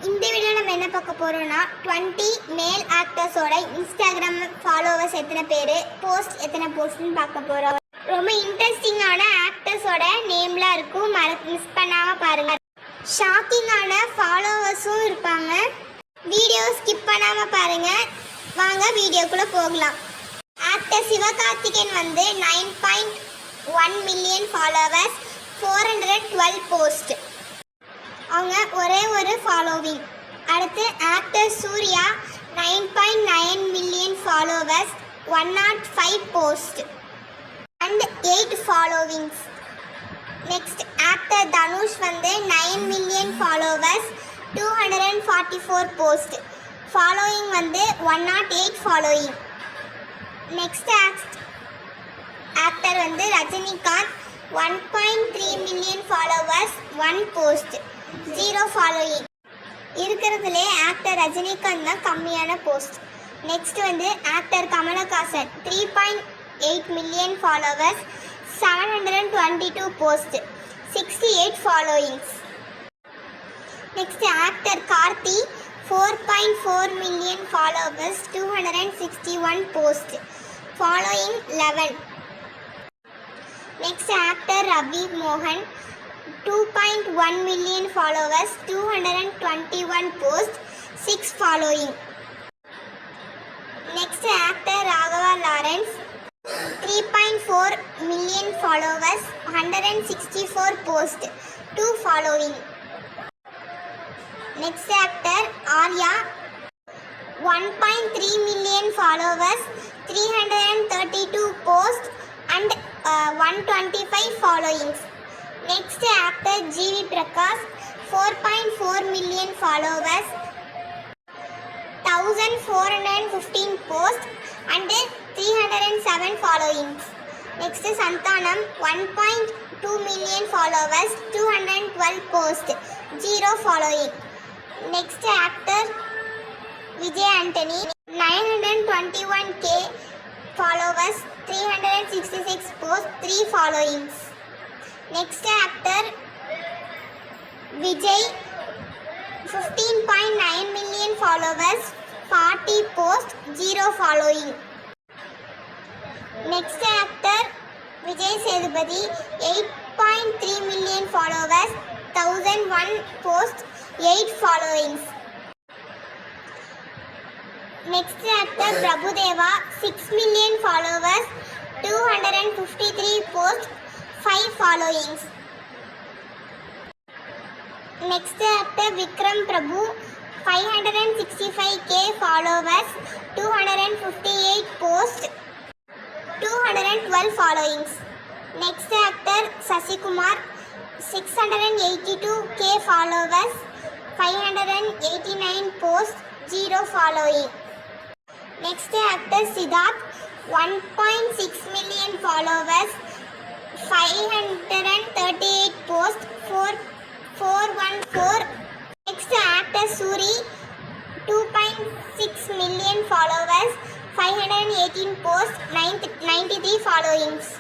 இந்த வீடியோ நம்ம என்ன பார்க்க போறோம்னா 20 மேல் ஆக்டர்ஸோட இன்ஸ்டாகிராம் ஃபாலோவர்ஸ் எத்தனை பேர், போஸ்ட் எத்தனை போஸ்ட்னு பார்க்க போறோம். ரொம்ப இன்ட்ரெஸ்டிங்கான ஆக்டர்ஸோட நேம்லாம் இருக்கும், மிஸ் பண்ணாம பாருங்க. ஷாக்கிங்கான ஃபாலோவர்ஸும் இருப்பாங்க. வீடியோ ஸ்கிப் பண்ணாம பாருங்க. வாங்க வீடியோக்குள்ள போகலாம். ஆக்டர் சிவகார்த்திகேயன் வந்து 9.1 மில்லியன் ஃபாலோவர்ஸ், 412 போஸ்ட். அவங்க ஒரே ஒரு ஃபாலோவிங். அடுத்து actor Suriya 9.9 million followers, 105 post and 8 followings. Next actor Dhanush வந்து 9 மில்லியன் ஃபாலோவர்ஸ், 244 போஸ்ட். ஃபாலோயிங் வந்து 108 ஃபாலோயிங். நெக்ஸ்ட் ஆக்டர் வந்து Rajinikanth 1.3 million followers, 1 post, 0 following. இருக்கிறதுலே ஆக்டர் ரஜினிகாந்த் தான் கம்மியான போஸ்ட். நெக்ஸ்ட் வந்து actor Kamal Haasan 3.8 million followers, 722 post, 68 followings. Next actor Karthi 4.4 million followers, 261 post, following 11. Next actor Ravi மோகன் 2.1 million followers, 221 post, 6 following. Next actor Raghava Lawrence 3.4 million followers, 164 post, 2 following. Next actor Arya 1.3 million followers, 332 post and 125 followings. Next actor GV Prakash 4.4 million followers, 1415 post and 307 followings. Next Santhanam 1.2 million followers, 212 post, 0 following. Next actor Vijay Antony 921K followers, 366 post, 3 followings. Next actor Vijay 15.9 million followers, 40 post, 0 following. Next actor Vijay Sethupathi 8.3 million followers, 1001 post, 8 followings. Next actor Prabhu Deva 6 million followers, 253 post, 5 followings. Next actor Vikram Prabhu 565K followers, 258 post, 212 followings. Next actor Sasikumar 682K followers, 589 post, 0 following. Next actor Siddharth 1.6 million followers, 538 post, 414. Next actor Soori 2.6 million followers, 518 post, 93 followings.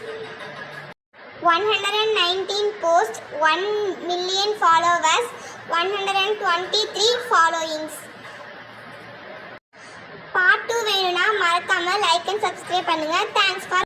119 post, 1 million followers, 123 followings. Part 2 வேணும்னா மறக்காம like and subscribe பண்ணுங்க. Thanks for